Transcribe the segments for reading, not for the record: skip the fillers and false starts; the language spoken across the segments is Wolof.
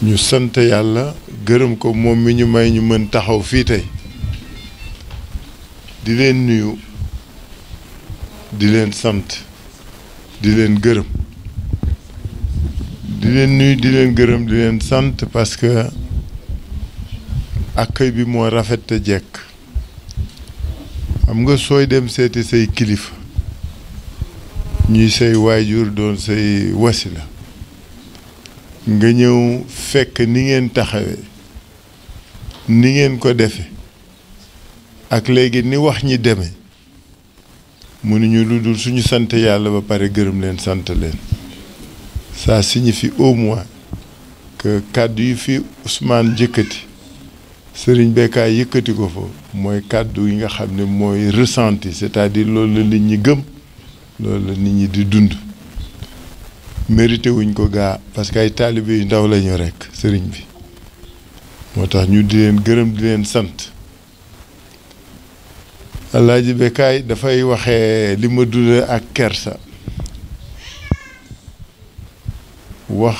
ñu sant yàlla gërëm ko moom mi ñu may ñu mën taxaw fii tey di leen nuyu di leen sant di leen gërëm di leen nuyu di leen gërëm di leen sant parce que accueil bi moo rafet te jekk xam nga sooy dem seeti say kilifa ñuy say waajur doon say wasila nga ñëw fekk ni ngeen taxawee ni ngeen ko defe ak léegi ni wax ñi demee mënuñu lu dul suñu sant yàlla ba pare gërëm leen sant leen ça signifie au moins que kàddu yi fi Ousmane jëkkati Serigne Bécaye yëkkati ko fa mooy kàddu yi nga xam ne mooy ressenti c'est-à-dire loolu la nit ñi gëm loolu la nit ñi di dund mérité wuñ ko gaa parce que ay taalibe yu ndaw lañu rekk sëriñ bi moo tax ñu di leen gërëm di leen sant Alaaji Bécaye dafay waxee li ma dundee ak kersa wax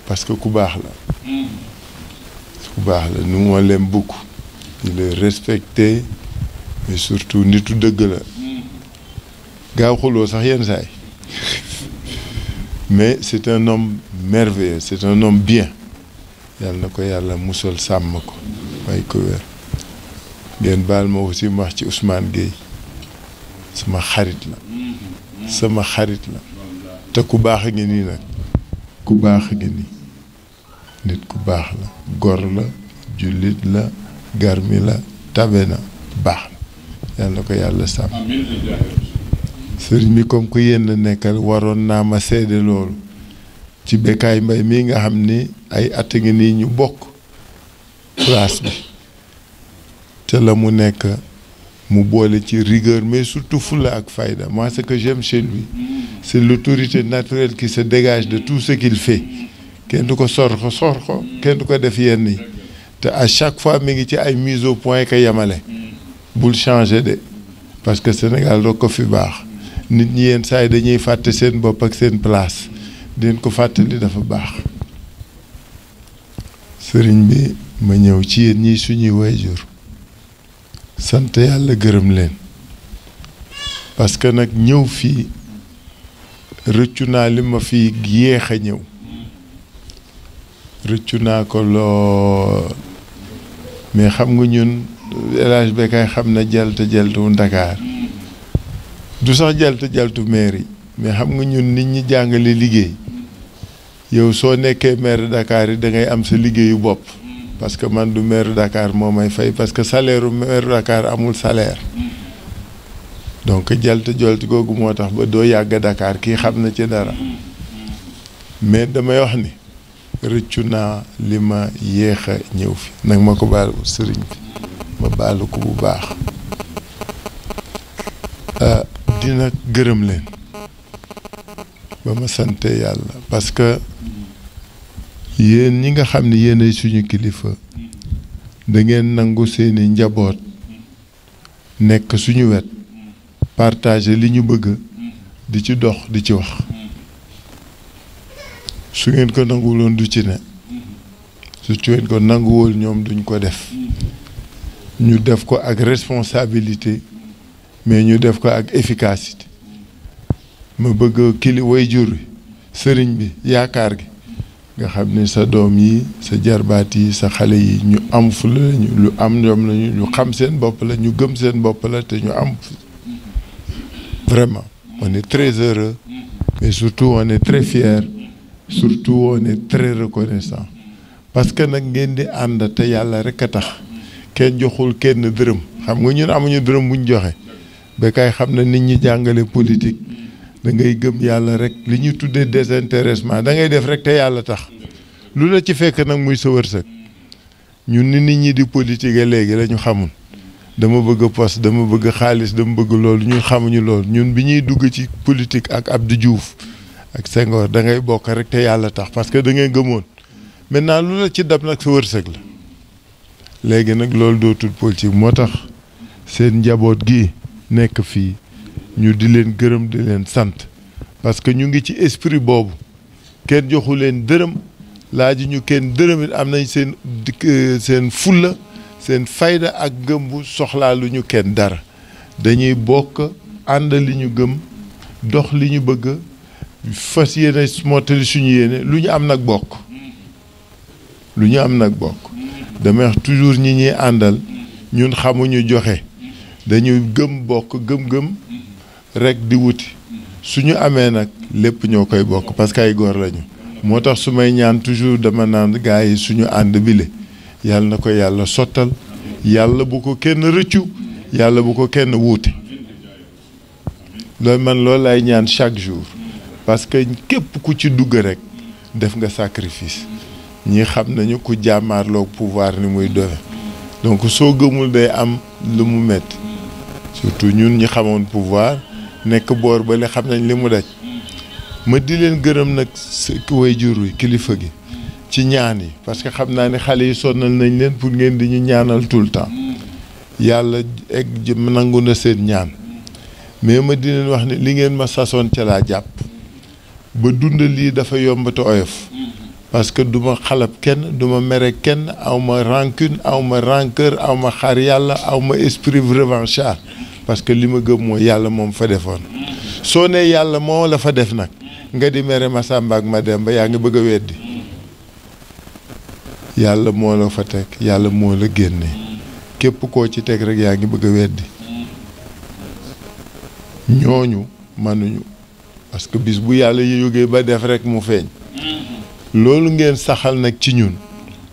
parce que ku baax la ku baax la nous on l'aime beaucoup ñu le respecté mais surtout nitu dëgg la gaaw xuloo sax yenn saay mais c'est un homme merveilleux c'est un homme bien yàlla na ko yàlla musal sàmm ko may ko wér ngeen baal ma aussi ma wax ci Ousmane Gueye sama xarit la te ku baax a ngi nii nag ku baax a ngi nii nit ku baax la gor la jullit la garmi la tabe na baax na yàlla na ko yàlla sàmm sëriñ bi comme que yéen la nekkal waroon naa ma seede loolu ci Bécaye Mbaye mii nga xam ni ay at ngi nii ñu bokk place bi te la mu nekk mu boole ci rigueur mais surtout fulla ak fayda moi ce que j'aime chez lui c'est l'autorité naturelle qui se dégage de tout ce qu'il fait kenn du ko sor ko kenn du ko def yenn yi te à chaque fois mi ngi ci ay mise au point que yemale bul changer de parce que Sénégal doo ko fi baax nit ñi yenn saa yi dañuy fàtte seen bopp ak seen place den ko fàttali dafa baax sëriñ bi ma ñëw ci yéen ñii suñuy waajur sant yàlla gërëm leen parce que nag ñëw fii rëccu naa li ma fi yéex a ñëw rëccu naa ko lool mais xam nga ñun El Hadj Bécaye xam na jaltu Ndakaar du sax jaltu mairie mais xam nga ñun nit ñi jàngale liggéey yow soo nekkee maire de Dakar yi da ngay am sa liggéeyu bopp parce que man du maire de Dakar moo may fay parce que salaire u maire de Dakar amul salaire donc jaltu googu moo tax ba doo yàgg Dakar kii xam na ci dara mais damay wax ni rëccu naa li ma yéex a ñëw fi nag ma ko baal sëriñ bi ma baalu ko bu baax dina gërëm leen ba ma sante yàlla parce que yéen ñi nga xam ne yéenay suñu kilifa da ngeen nangu seeni njaboot nekk suñu wet partager li ñu bëgg di ci dox di ci wax su ngeen ko nanguwuloon du ci ne su ngeen ko nanguwul ñoom duñ ko def ñu def ko ak responsabilité mais ñu def ko ak efficacité ma bëgg waajur wi sëriñ bi yaakaar gi nga xam ne sa doom yi sa jarbaat yi sa xale yi ñu am fula lañu lu am ñoom lañu ñu xam seen bopp la ñu gëm seen bopp la te ñu am vraiment on est très heureux mais surtout on est très fiers surtout on est très reconnaissant parce que nag ngeen di ànd te yàlla rek a tax kenn joxul kenn dërëm xam nga ñun amuñu dërëm buñ joxe Bécaye xam na nit ñi jàngale politique da ngay gëm yàlla rek li ñuy tuddee désintéressement da ngay def rek te yàlla tax lu la ci fekk nag muy sa wërsëg ñun ni nit ñi di politique léegi la ñu xamul dama bëgg poste dama bëgg xaalis dama bëgg loolu ñun xamuñu loolu ñun bi ñuy dugg ci politique ak Abdou Diouf ak Senghor da ngay bokk rek te yàlla tax parce que da ngay gëmoon maintenant lu la ci dab nag sa wërsëg la léegi nag loolu dootul politique moo tax seen njaboot gi nekk fii ñu di leen gërëm di leen sant parce que ñu ngi ci esprit boobu kenn joxu leen dërëm laaju ñu kenn dërëmit am nañ seen fulla seen fayda ak gëm bu soxlaa lu ñu kenn dara dañuy bokk ànd li ñu gëm dox li ñu bëgg fas yéene mottali suñu yéene lu ñu am nag bokk damay wax toujours ñi ñuy àndal ñun xamuñu joxe dañuy gëm bokk gëm-gëm rek di wuti suñu amee nag lépp ñoo koy bokk parce que ay góor lañu moo tax su may ñaan toujours dama naan gars yi suñu ànd bile yàlla na ko yàlla sottal yàlla bu ko kenn rëccu yàlla bu ko kenn wuute loolu man loolu lay ñaan chaque jour parce que képp ku ci dugg rek def nga sacrifice ñi xam nañu ku jàmmaarloo pouvoir ni muy doxe donc soo gëmul day am lu mu metti surtout ñun ñi xamoon pouvoir nekk boor ba li xam nañ li mu daj ma di leen gërëm nag way jur wi kilifa gi ci ñaan yi parce que xam naa ne xale yi sonnal nañ leen pour ngeen di ñu ñaanal tout le temps yàlla egg nangu na seen ñaan mais ma di leen wax ne li ngeen ma sasoon ca laa jàpp ba dund lii dafa yomb te oyof parce que duma xalab kenn duma mere kenn awma rancune awma rancœur awma xar yàlla awma esprit revanchard parce que li ma gëm mooy yàlla moom fa defoon soo ne yàlla moo la fa def nag nga di mere ma Samba ak ma Demba yaa ngi bëgg a weddi yàlla moo la fa teg yàlla moo la génne képp koo ci teg rek yaa ngi bëgg a weddi ñooñu mënuñu parce que bis bu yàlla yógee ba def rek mu feeñ loolu ngeen saxal nag ci ñun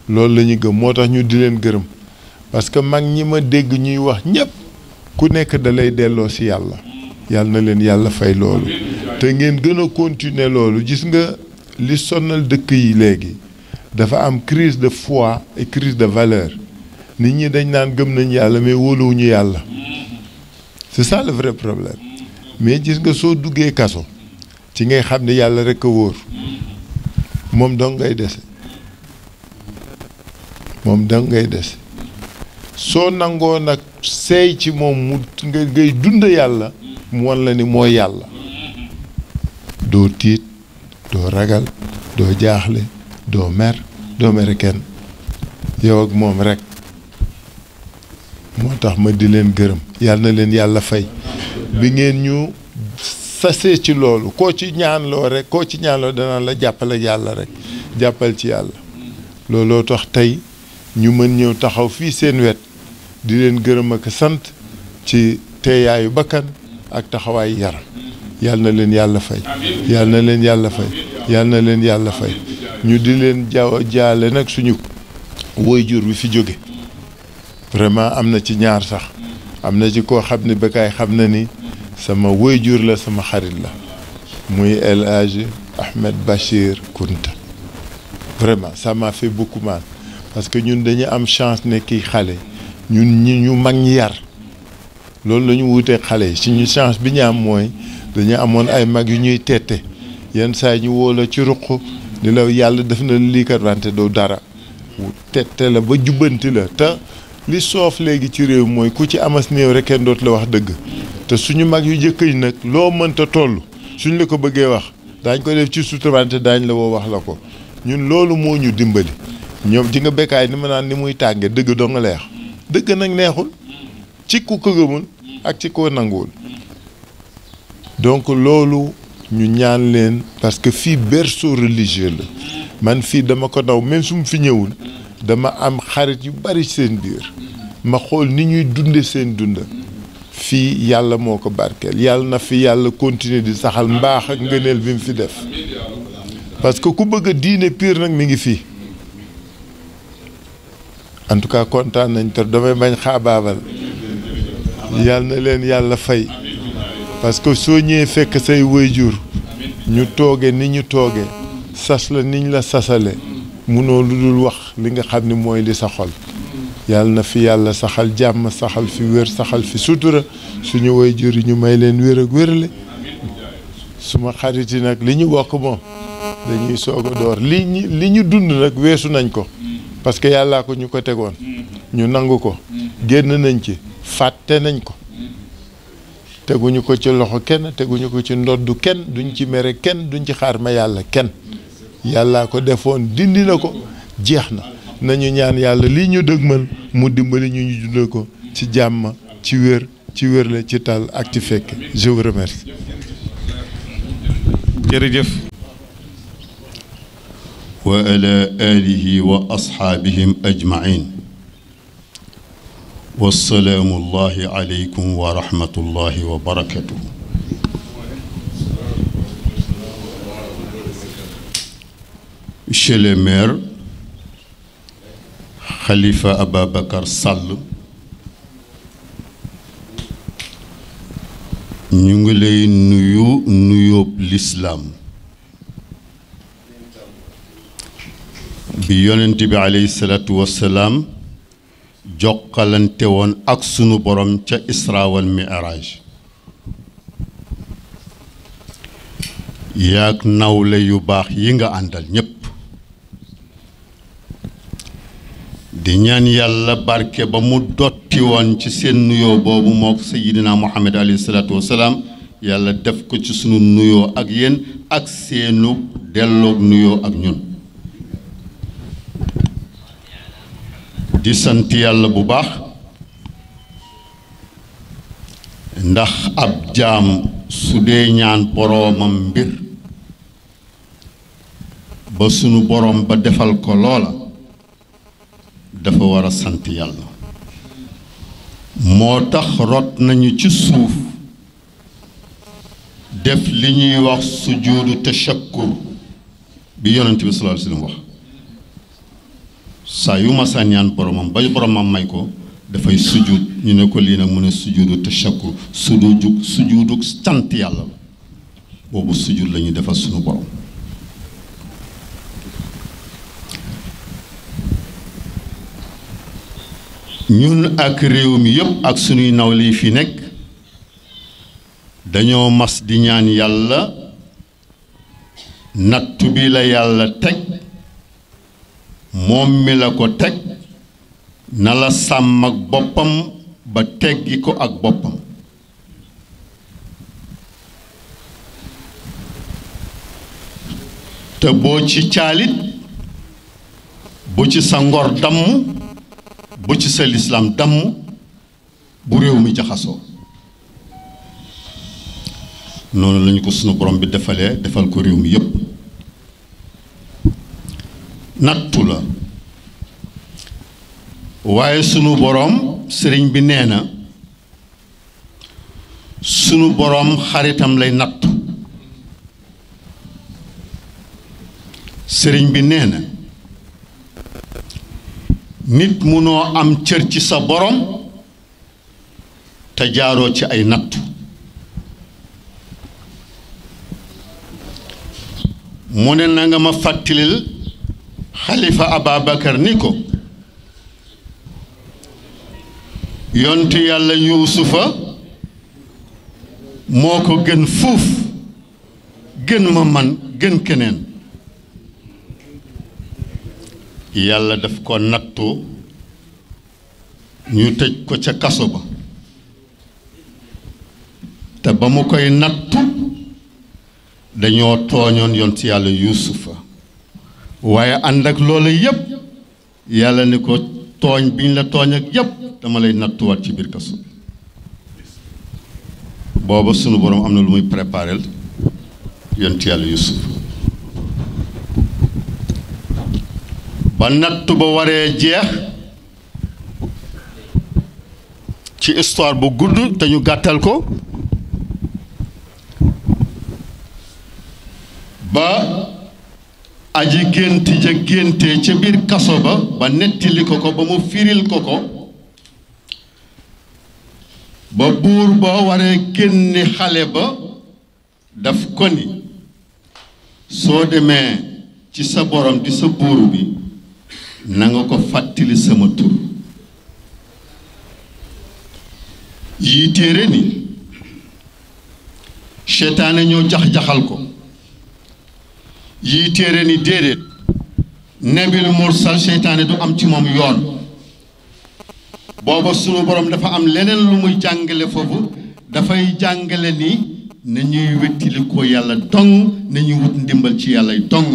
loolu la ñu gëm moo tax ñu di leen gërëm parce que mag ñi ma dégg ñuy wax ñépp ku nekk da lay delloo ci yàlla yàlla na leen yàlla fay loolu te ngeen gën a continuer loolu gis nga li sonnal dëkk yi léegi dafa am crise de foi et crise de valeur nit ñi dañ naan gëm nañ yàlla mais wóoluwuñu yàlla c'est ça le vrai problème mais gis nga soo duggee kaso ci ngay xam ne yàlla rek a wóor moom dong ngay dese soo nangoo nag seey ci moom mu ngay dund yàlla mu wan la ni mooy yàlla doo tiit doo ragal doo jaaxle doo mere kenn yow ak moom rek moo tax ma di leen gërëm yàlla na leen yàlla fay bi ngeen ñu sasee ci loolu koo ci ñaanloo danaan la jàppale yàlla rek jàppal ci yàlla looloo tax tey ñu mën ñëw taxaw fii seen wet di leen gërëm ak sant ci teeyaayu bakkan ak taxawaayu yaram yàlla na leen yàlla fay yàlla na leen yàlla fay yàlla na leen yàlla fay ñu di leen jaale nag suñu waajur wi fi jóge vraiment am na ci ñaar sax am na ci koo xam ne Bécaye xam na ni sama waajur la sama xarit la muy El Hadji Ahmed Bachir Kounta vraiment ça m'a fait beaucoup mal parce que ñun dañu am chance ne kii xale ñun ñu mag ñi yar loolu la ñu wutee xale yi suñu chance bi ñu am mooy dañu amoon ay mag yu ñuy tette yenn saa ñu woo la ci ruq ni la yàlla def na lii kat wante doo dara tette la ba jubbanti la te li soof léegi ci réew mooy ku ci amas néew rek kenn dootu la wax dëgg te suñu mag yu jëkk yi nag loo mënta toll suñ la ko bëggee wax daañ ko def ci suturante daañ la woo wax la ko ñun loolu moo ñu dimbali ñoom di nga Bécaye ni ma naan ni muy tànge dëgg doo nga leex dëgg nag neexul ci ku ko gëmul ak ci ko nanguwul donc loolu ñu ñaan leen parce que fii berceau religieux la man fii dama ko daw même su mu fi ñëwul dama am xarit yu bari seen biir ma xool ni ñuy dunde seen dunda fii yàlla moo ko barkeel yàlla na fi yàlla continuer di saxal mbaax ak ngëneel bi mu fi def parce que ku bëgg a diine pire nag mi ngi fii en tout cas kontaan nañ te damay bañ xaabaabal yàlla na leen yàlla fay parce que soo ñëwee fekk say waajur ñu tooge ni ñu tooge sas la niñ la sasale munoo lu dul wax li nga xam ni mooy li sa xol yàlla na fi yàlla saxal jàmm saxal fi wér saxal fi sutura suñu waajur yi ñu may leen wér ak wérle suma xarit yi nag li ñu bokk moom dañuy soog a door li ñu dund nag weesu nañ ko parce que yàllaa ko ñu ko tegoon ñu nangu ko génn nañ ci fàtte nañ ko teguñu ko ci loxo kenn teguñu ko ci ndoddu kenn duñ ci mere kenn duñ ci xaar ma yàlla kenn yàllaa ko defoon dindi na ko jeex na nañu ñaan yàlla lii ñu dëgmal mu dimbali ñu dund ko ci jàmm ci wér la ci tal ak ci fekk. Je vous remercie. jërëjëf. wa ala alihi wa asxaabihim ajmain. wassalaamu allahi aleykum wa rahmatullahi wa barakatuh. Monsieur le maire Khalifa Ababacar Sall, ñu ngi lay nuyu nuyóob lislaam bi yonent bi aleyhi salaatu wassalaam jokkalante woon ak sunu borom ca Isra wal Mi'raj. yaag nawle yu baax yi nga àndal ñépp di ñaan yàlla barke ba mu dotti woon ci seen nuyoo boobu mook Seydina Muhammad alayhi salaatu wassalaam yàlla def ko ci sunu nuyoo ak yéen ak seenu delloog nuyoo ak ñun. di sant yàlla bu baax ndax ab jaam su dee ñaan boroomam mbir ba sunu boroom ba defal ko loola dafa war a sant yàlla. moo tax rot nañu ci suuf def li ñuy wax sujuudu tashakkur bi yonent bi sallallahu alayhi wasallam wax saa yu ma ñaan boromam ba boromam may ko dafay sujud ñu ne ko lii nag mu ne sujuudu tashakkur sujuudu sant yàlla la boobu sujud la ñuy defal sunu borom. ñun ak réew mi yépp ak sunuy nawle yi fi nekk dañoo mas di ñaan yàlla nattu bi la yàlla teg moom mi la ko teg na la sàmm ak boppam ba teggi ko ak boppam. te boo ci caalit bu ci sa ngor damm bu ci sa lislaam damm bu réew mi jaxasoo. noonu lañu ko sunu borom bi defal ko réew mi yépp. nattu la waaye sunu borom sëriñ bi nee na sunu borom xaritam lay nattu. sëriñ bi nee na nit munoo am cër ci sa borom te jaaroo ci ay nattu. mu ne na nga ma fàttalil Xalifa Ababacar ni ko yontu yàlla Yuusufa moo ko gën fuuf gën ma man gën keneen. yàlla daf ko nattu ñu tëj ko ca kaso ba te ba mu koy nattu dañoo tooñoon yoon ci yàlla Yuusufa waaye ànd ak loola yépp yàlla ni ko tooñ biñ la tooñ ak yépp dama lay nattuwaat ci biir kaso booba sunu boroom am na lu muy préparel yoon ci yàlla Yuusufa. ba nattu ba waree jeex ci histoire bu gudd te ñu gàttal ko ba aji gént ja génte ca biir kaso ba nettali ko ba mu firil ko ba buur ba waree génne xale ba daf ko ni soo demee ci sa borom di sa buur bi na nga ko fàttali sama tur. yii téere ni seytaane ñoo jax-jaxal ko. yii téere ni déedéet nabil mursal seytaane du am ci moom yoon. booba sunu borom dafa am leneen lu muy jàngale foofu dafay jàngale ni nañuy wettili ko yàlla dong nañuy wut ndimbal ci yàlla dong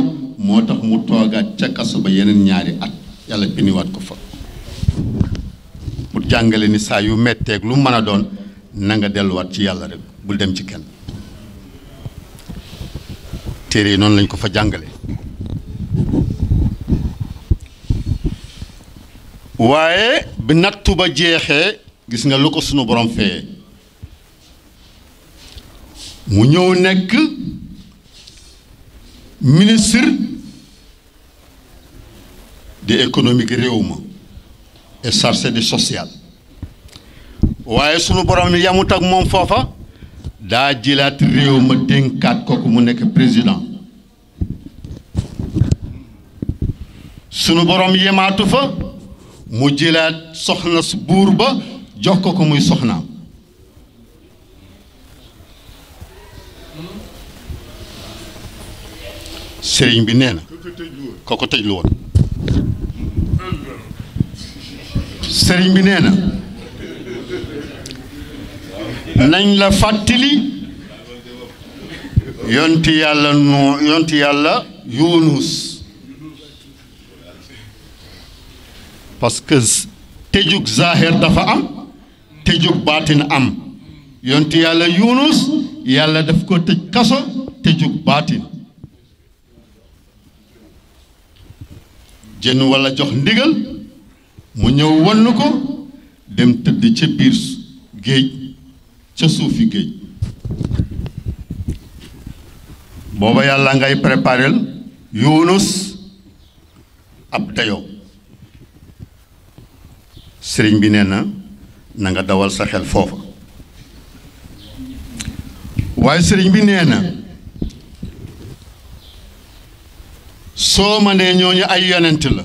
moo tax mu toogaat ca kaso ba yeneen ñaari at yàlla biniwaat ko fa pour jàngale ni saa yu metteeg lu mën a doon na nga delluwaat ci yàlla rek bul dem ci kenn téere yi noonu lañ ko fa jàngale waaye bi nattu ba jeexee gis nga lu ko sunu borom feye mu ñëw nekk ministre de économique réew ma et chargé de social waaye sunu borom yamut ak moom foofa daa jilaat réew ma dénkaat kooku mu nekk président sunu borom yemaatu fa mu jëlaat soxna su buur ba jox ko muy soxnaam sëriñ bi nee na ko ko tëj lu woon sëriñ bi nee na nañ la fàttali yonti yàlla Yunus parce que tëjug zahir dafa am tëjug baatin am yonti yàlla Yunus yàlla daf ko tëj kaso tëjug baatin jën walla jox ndigal mu ñëw wann ko dem tëdd ca biir géej ca suufi géej booba yàlla ngay préparel Yunus ab dayoo sëriñ bi nee na na nga dawal sa xel foofa waaye sëriñ bi nee na soo ma nee ñooñu ay yonent la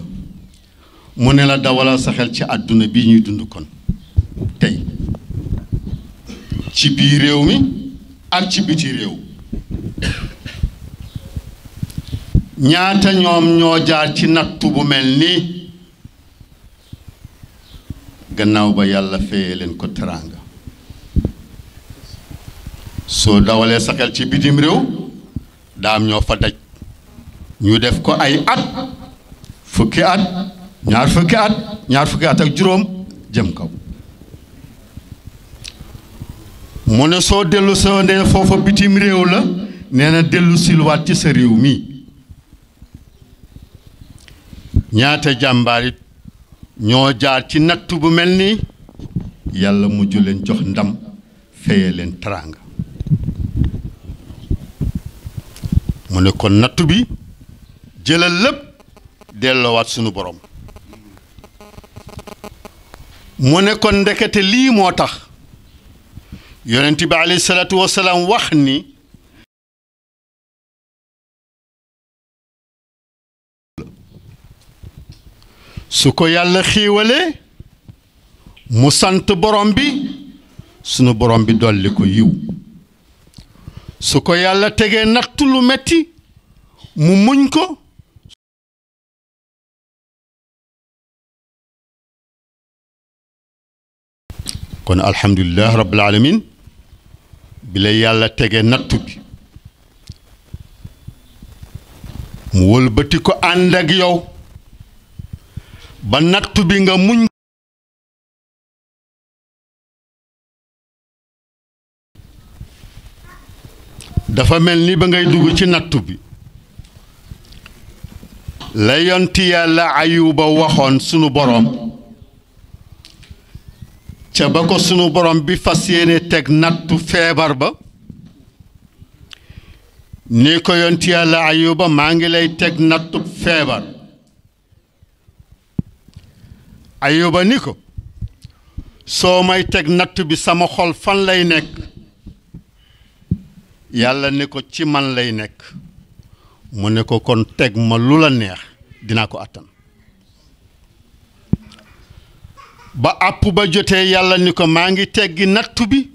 mu ne la dawalal sa xel ci àdduna bii ñuy dund kon tey ci biir réew mi ak ci biti réew ñaata ñoom ñoo jaar ci nattu bu mel nii gannaaw ba yàlla feye leen ko teraanga soo dawalee sa xel ci bitim réew daam ñoo fa daj ñu def ko ay at fukki at ñaar fukki at ak juróom jëm kaw mu ne soo dellu soo ne foofa bitim réew la nee na dellu silwaat ci sa réew mi ñaata jàmbaarit ñoo jaar ci nattu bu mel nii yàlla mujj leen jox ndam feye leen teraanga mu ne kon nattu bi jëlal lépp delloowaat sunu borom mu ne kon ndekete lii moo tax yonent bi alayhi salaatu wasalaam wax ni su ko yàlla xiiwalee mu sant borom bi sunu borom bi dolli ko yiw su ko yàlla tegee nattu lu metti mu muñ ko kon alhamdulilah rabbil alamin bi la yàlla tegee nattu bi mu wëlbati ko ànd ak yow ba nattu bi nga muñ dafa mel ni ba ngay dugg ci nattu bi la yonti yàlla Ayuba waxoon sunu borom ca ba ko sunu borom bi fas yéene teg nattu feebar ba ni ko yonti yàlla Ayuba maa ngi lay teg nattu feebar Ayuba ni ko soo may teg natt bi sama xol fan lay nekk yàlla ne ko ci man lay nekk mu ne ko kon teg ma lu la neex dinaa ko attan ba àpp ba jotee yàlla ni ko maa ngi teggi nattu bi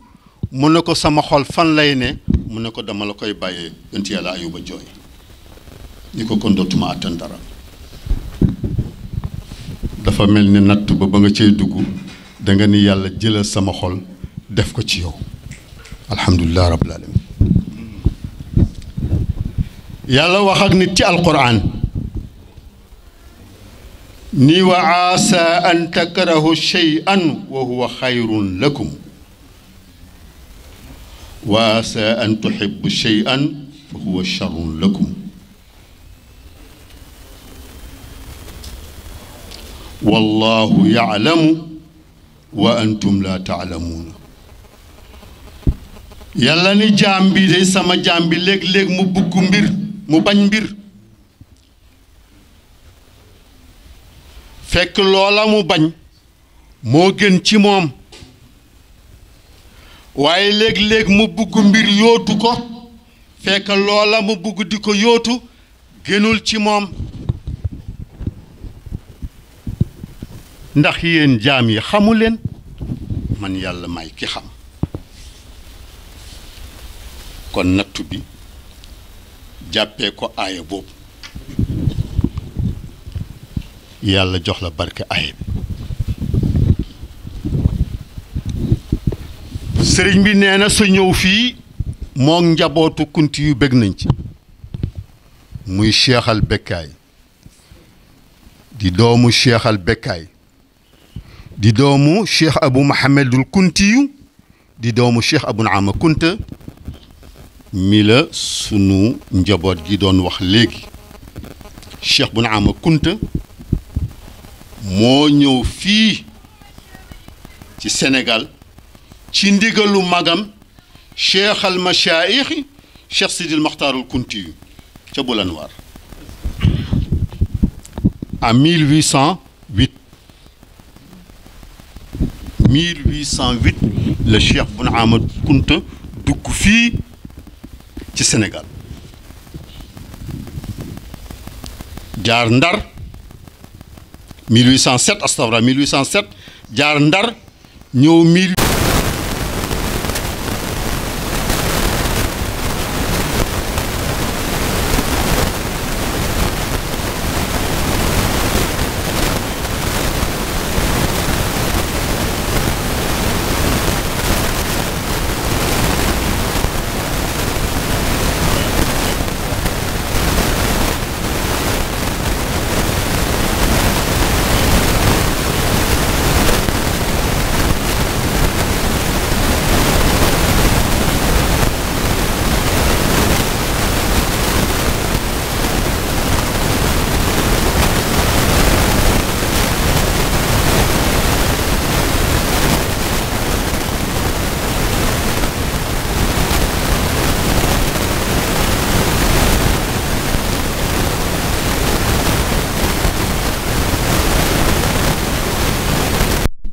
mu ne ko sama xol fan lay ne mu ne ko dama la koy bàyyee yonti yàlla Ayuba jooy ni ko kon dootuma attan dara dafa mel ni nattu ba nga cey dugg da nga ni yàlla jëlal sama xol def ko ci yow alhamdulilah rabbil alamin yàlla wax ak nit ci alquran ni wa aasa an takrahu shay'an wa huwa xayrun lakum wa aasa an tuhibbu shay'an fa huwa sharrun lakum wallahu ya'lamu wa antum la ta'lamuuna yàlla ni jaam bi de sama jaam bi léeg-léeg mu bugg mbir mu bañ mbir fekk loola mu bañ moo gën ci moom waaye léeg-léeg mu bugg mbir yootu ko fekk loola mu bugg di ko yootu gënul ci moom ndax yéen jaam yi xamu leen man yàlla may ki xam kon nattu bi jàppee ko aaya boobu yàlla jox la barke aaya bi sëriñ bi nee na sa ñëw fii mook njabootu kunti yu bëgg nañ ci muy Cheikh al Bekkaay di doomu Cheikh al Bekkaay di doomu Cheikh Abou Mouhamadul Kuntiyu di doomu Cheikh Abou Naama Kunta mi la sunu njaboot gi doon wax léegi Cheikh Abou Naama Kunta moo ñëw fii ci Sénégal ci ndigalu magam Cheikh al Machaayixi Cheikh Sidil Mokhtarul Kuntiyu ca Bulanwaar en 1808 le Cheikh Bun Ahmad Kunta dugg fii ci Sénégal jaar Ndar 1807 astafra 1807 jaar Ndar ñëw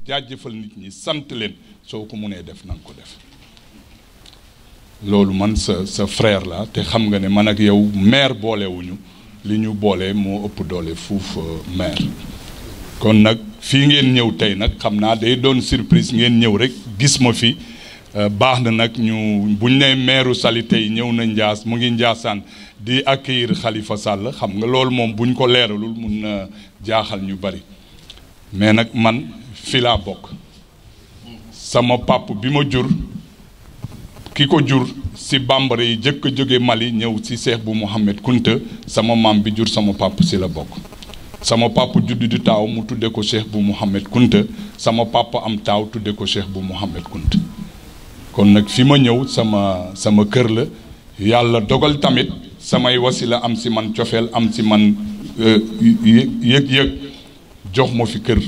jaajëfal nit ñi sant leen soo ko mënee def na nga ko def loolu man sa frère la te xam nga ne man ak yow maire boolewuñu li ñu boole moo ëpp doole fuuf maire kon nag fii ngeen ñëw tey nag xam naa day doon surprise ngeen ñëw rek gis ma fi baax na nag ñu buñ ne maireu Saly tey ñëw na Njaas mu ngi Njaasaan di accueillir Khalifa Sall xam nga loolu moom buñ ko leeralul mun na jaaxal ñu bari mais nag man fi laa bokk sama pap bi ma jur ki ko jur si bambara yi jëkk a jóge Mali ñëw si Cheikh bu Mouhamed Kunta sama maam bi jur sama pap si la bokk sama pap judd di taaw mu tudde ko Cheikh bu Mouhamed Kunta sama pap am taaw tudde ko Cheikh bu Mouhamed Kunta kon nag fi ma ñëw sama kër la yàlla dogal tamit samay wasila am si man cofeel am si man yëg-yëg jox ma fi kër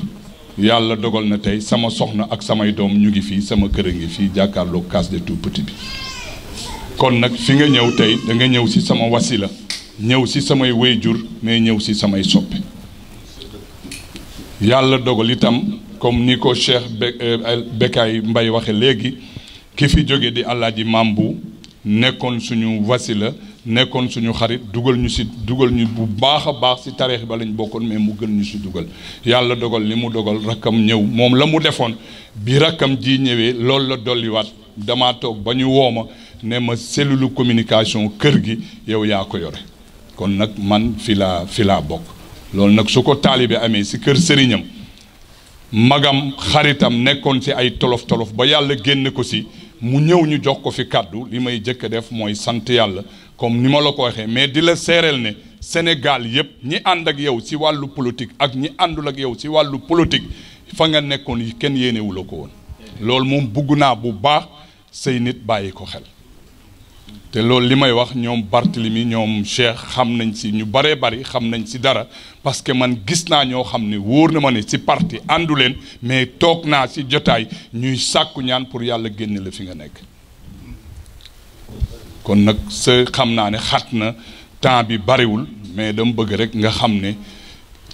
yàlla dogal na tey sama soxna ak samay doom ñu ngi fii sama kër a ngi fii jàkkaarloo Case des Tout-Petits bi kon nag fi nga ñëw tey da nga ñëw si sama wasila ñëw si samay wéyjur mais ñëw si samay soppe yàlla dogal itam comme ni ko Cheikh Bekkaay Mbay waxe léegi ki fi jóge di Alaaji Mambu nekkoon suñu wasila nekkoon suñu xarit dugal ñu bu baax a baax si tareex ba lañ bokkoon mais mu gën ñu si dugal yàlla dogal li mu dogal rakkam ñëw moom la mu defoon bi rakkam ji ñëwee loolu la dolliwaat damaa toog ba ñu wooma ne ma cellule communication kër gi yow yaa ko yore kon nag man fi laa bokk loolu nag su ko taalibe amee si kër sëriñam magam xaritam nekkoon si ay tolof tolof ba yàlla génn ko si mu ñëw ñu jox ko fi kàddu li may jëkk a def mooy sant yàlla comme ni ma la ko waxee mais di la seereel ne Sénégal yëpp ñi ànd ak yow ci wàllu politique ak ñi àndul ak yow ci wàllu politique fa nga nekkoon yi kenn yéenewu la ko woon loolu moom bugg naa bu baax say nit bàyyi ko xel te loolu li may wax ñoom Barthélemy ñoom Cheikh xam nañ ci ñu baree bari xam nañ ci dara parce que man gis naa ñoo xam ne wóor na ma ne ci parti àndu leen mais toog naa ci jotaay ñuy sàkku ñaan pour yàlla génne la fi nga nekk kon nag sa xam naa ne xat na temps bi bariwul mais dama bëgg rek nga xam ne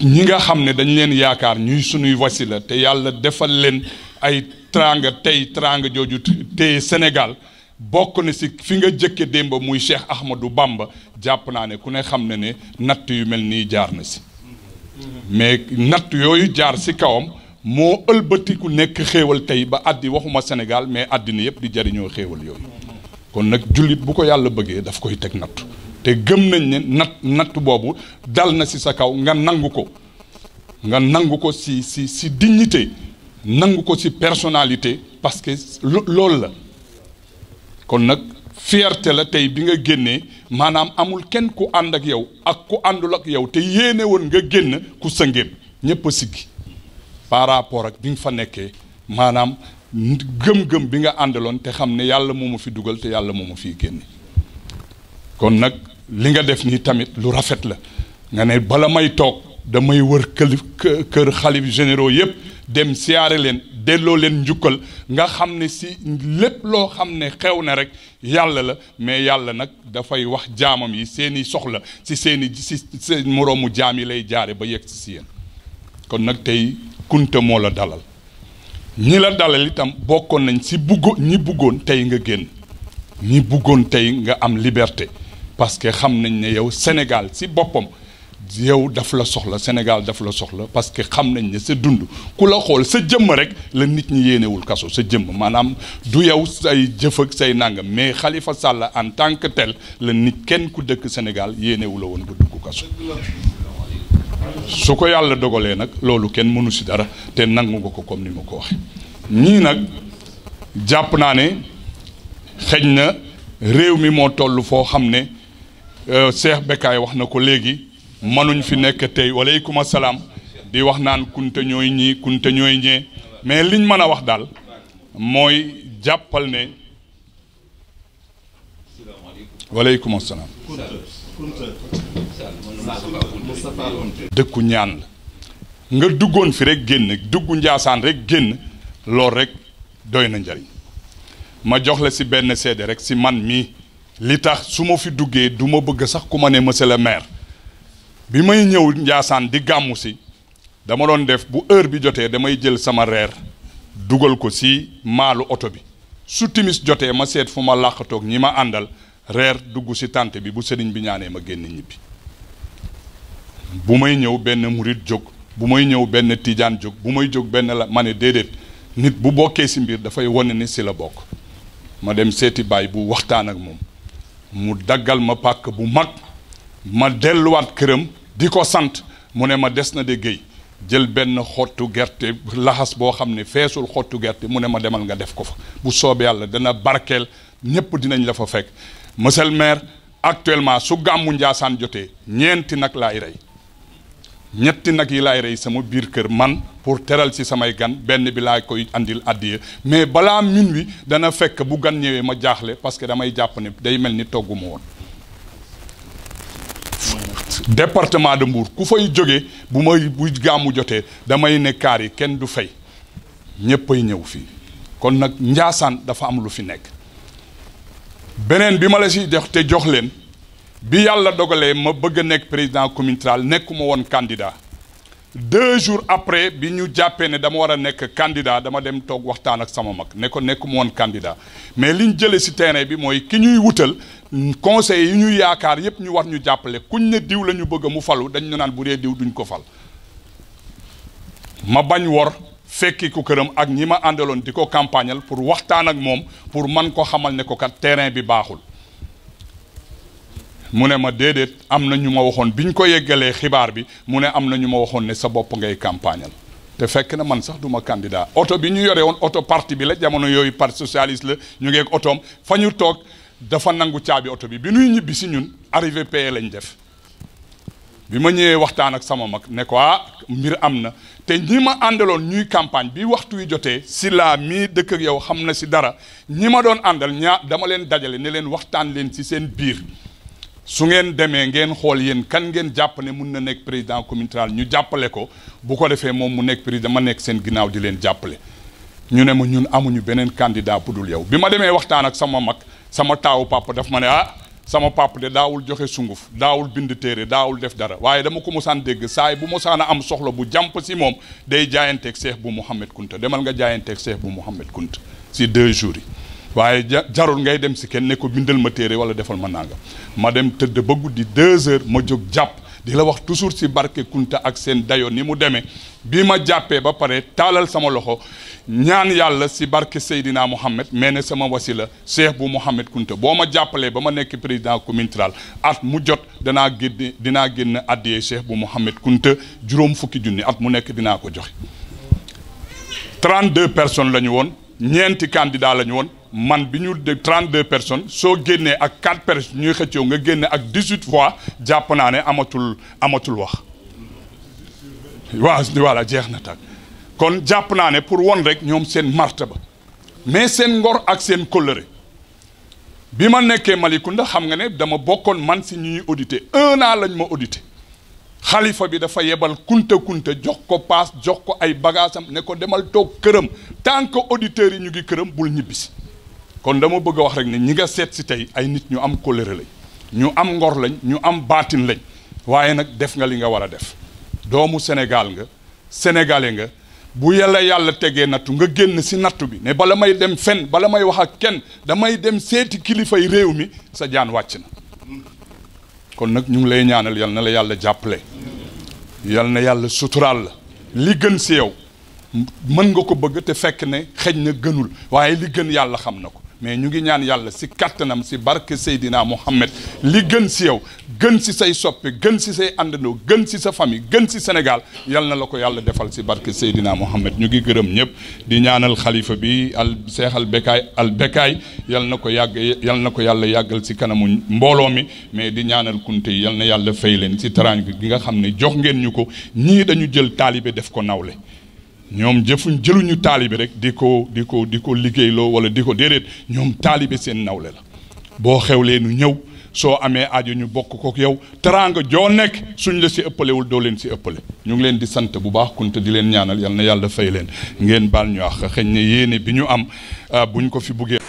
ñi nga xam ne dañ leen yaakaar ñuy sunuy wasila te yàlla defal leen ay tranga tey tranga jooju téye Sénégal bokk na ci fi nga jëkke démb muy Cheikh Ahmadou Bamba jàpp naa ne ku ne xam ne ne natt yu mel nii jaar na ci mais natt yooyu jaar ci kawam moo ëlbatiku nekk xéewal tey ba addi waxuma Sénégal mais àddina yëpp di jariñoo xéewal yooyu kon nag jullit bu ko yàlla bëggee daf koy teg natt te gëm nañ ne natt boobu dal na ci sa kaw nga nangu ko ci dignité nangu ko ci personnalité parce que loolu la kon nag fierté la tey bi nga génnee maanaam amul kenn ku ànd ak yow ak ku àndul ak yow te yéene woon nga génn ku sëngéem ñépp a siggi par rapport ak bi nga fa nekkee maanaam gëm-gëm bi nga àndaloon te xam ne yàlla moo ma fi dugal te yàlla moo ma fiy génne kon nag li nga def nii tamit lu rafet la nga ne bala may toog damay wër kër xalif généraux yépp dem siyaare leen delloo leen njukkal nga xam ne ci lépp loo xam ne xew na rek yàlla la mais yàlla nag dafay wax jaamam yi seeni soxla ci seen moroomu jaam yi lay jaare ba yegg ci yéen kon nag tey kunta moo la dalal ñi la dalal itam bokkoon nañ ci ñi buggoon tey nga génn ñi buggoon tey nga am liberté parce que xam nañ ne yow Sénégal ci boppam yow daf la soxla Sénégal daf la soxla parce que xam nañ ne sa dund ku la xool sa jëmm rek la nit ñi yéenewul kaso sa jëmm maanaam du yow say jëf ak say nangam mais Khalifa Sall en tant que tel la nit kenn ku dëkk Sénégal yéenewu la woon nga dugg kaso su ko yàlla dogalee nag loolu kenn mënu ci dara te nangu nga ko comme ni ma ko waxe ñii nag jàpp naa ne xëj na réew mi moo toll foo xam ne Cheikh Bekkaay wax na ko léegi mënuñ fi nekk tey waaleykum salaam di wax naan kunte ñooy ñii kunte ñooy ñee mais liñ mën a wax daal mooy jàppal ne waaleykum salaam dëkku ñaan la nga duggoon fi rek génn dugg Njaasaan rek génn lool rek doy na njariñ ma jox la ci benn seede rek ci man mii li tax su ma fi duggee du ma bëgg sax ku ma ne monsieur le maire bi may ñëw Njaasaan di gàmmu si dama doon def bu heure bi jotee damay jël sama reer dugal ko ci maalu oto bi su timis jotee ma seet fu ma làqatoog ñi ma àndal reer dugg ci tànt bi bu sëriñ bi ñaanee ma génn ñibbi bu may ñëw benn murit jóg bu may ñëw benn tijaan jóg bu may jóg benn la ma ne déedéet nit bu bokkee ci mbir dafay wane ni ci la bokk ma dem seeti baay bu waxtaan ak moom mu daggal ma pàkk bu mag ma delluwaat këram di ko sant mu ne ma des na de géey jël benn xottu gerte laxas boo xam ne feesul xottu gerte mu ne ma demal nga def ko fa bu soobee yàlla dana barkeel ñépp dinañ la fa fekk monsieur le maire actuellement su gàmmu Njaasaan jotee ñeenti nag laay rey ñetti nag yi laay rey sama biir kër man pour teral ci samay gan benn bi laa koy andil addiya mais balaa minuit dana fekk bu gan ñëwee ma jaaxle parce que damay jàpp ne day mel ni togguma woon département de Mbour ku fay jóge bu gàmmu jotee damay ne kaar yi kenn du fay ñéppay ñëw fii kon nag Njaasaan dafa am lu fi nekk beneen bi ma la ci jox te jox leen bi yàlla dogalee ma bëgg a nekk président communal nekkuma woon candidat 2 jours après bi ñu jàppee ne dama war a nekk candidat dama dem toog waxtaan ak sama mag ne ko nekkuma woon candidat mais liñ jëlee ci terrain bi mooy ki ñuy wutal conseil yi ñuy yaakaar yépp ñu war ñu jàppale kuñ ne diw la ñu bëgg mu falu dañ ñu naan bu dee diw duñ ko fal ma bañ wor fekki ko këram ak ñi ma àndaloon di ko campagnal pour waxtaan ak moom pour man ko xamal ne ko kat terrain bi baaxul mu ne ma déedéet am na ñu ma waxoon bi ñu ko yeggalee xibaar bi mu ne am na ñu ma waxoon ne sa bopp ngay campagnal te fekk na man sax duma candidat oto bi ñu yore woon oto parti bi la jamono yooyu parti socialiste la ñu ngeeg otoom fa ñu toog dafa nangu caabi oto bi nuy ñibbi si ñun arrivé paye lañ def bi ma ñëwee waxtaan ak sama mag ne ko mbir am na te ñi ma àndaloon ñuy campagne bi waxtu wi jotee si laa mii dëkk ak yow xam na si dara ñi ma doon àndal dama leen dajale ne leen waxtaan leen si seen biir su ngeen demee ngeen xool yéen kan ngeen jàpp ne mun na nekk président communal ñu jàppale ko bu ko defee moom mu nekk président ma nekk seen ginnaaw di leen jàppale ñu ne ma ñun amuñu beneen candidat bu dul yow bi ma demee waxtaan ak sama mag sama taawu papa daf ma ne sama papa de daawul joxe sunguf daawul bind téere daawul def dara waaye dama ko mosaan dégg saay bu mosaan a am soxla bu jàmp si moom day jaayanteeg Cheikh bu Mouhamed Kunta demal nga jaayanteeg Cheikh bu Mouhamed Kunta si 2 jours yi waaye jarul ngay dem si kenn ne ko bindal ma téere wala defal ma nangam ma dem tëdd ba guddi 2 heures ma jóg jàpp di la wax toujours si barke Kunta ak seen dayo ni mu demee bi ma jàppee ba pare taalal sama loxo ñaan yàlla si barke Seydina Mohamed mais ne sama wasila Cheikh bu Mouhamed Kunta boo ma jàppalee ba ma nekk président communal at mu jot dinaa génn addiyee Cheikh bu Mouhamed Kunta juróom fukki junni at mu nekk dinaa ko joxe 32 personnes la ñu woon ñeenti candidat la ñu woon man bi ñu de 32 personnes soo génnee ak 4 personnes ñuy xëccoo nga génne ak 18 fois jàpp naa ne amatul wax waaw voilà jeex na tag kon jàpp naa ne pour won rek ñoom seen martaba mais seen ngor ak seen kóllëre bi ma nekkee Malicounda xam nga ne dama bokkoon man si ñuy audité 1 an lañ ma audité xalifa bi dafa yebal kunta jox ko paas jox ko ay bagaasam ne ko demal toog këram tant que auditeurs yi ñu ngi këram bul ñibbisi kon dama bëgg a wax rek ne ñi nga seet si tey ay nit ñu am kóllëre lañ ñu am ngor lañ ñu am baatin lañ waaye nag def nga li nga war a def doomu Sénégal nga sénégalais nga bu yàlla tegee nattu nga génn si nattu bi ne bala may dem fen bala may wax ak kenn damay dem seeti kilifay réew mi sa jaan wàcc na kon nag ñu ngi lay ñaanal yal na la yàlla jàppale yal na yàlla suturaal la li gën si yow mën nga ko bëgg te fekk ne xëj na gënul waaye li gën yàlla xam na ko mais ñu ngi ñaan yàlla si kattanam si barke Seydina Mohamed li gën si yow gën si say soppe gën si say àndandoo gën si sa famille gën si Sénégal yal na la ko yàlla defal si barke Seydina Mohamed ñu ngi gërëm ñëpp di ñaanal xalifa bi Cheikh al Bekaay yal na ko yàlla yàggal si kanamu mbooloo mi mais di ñaanal kunte yi yal na yàlla fay leen si teraanga gi nga xam ne jox ngeen ñu ko ñii dañu jël taalibe def ko nawle ñoom jëluñu taalibe rek di ko liggéeyloo wala di ko déedéet ñoom taalibe seen nawle la boo xewlee nu ñëw soo amee aajo ñu bokk kook yow teraanga joo nekk suñ la si ëppalewul doo leen si ëppale ñu ngi leen di sant bu baax kunte di leen ñaanal yal na yàlla fay leen ngeen baal ñu àq xëy na yéene bi ñu am buñ ko fi buggee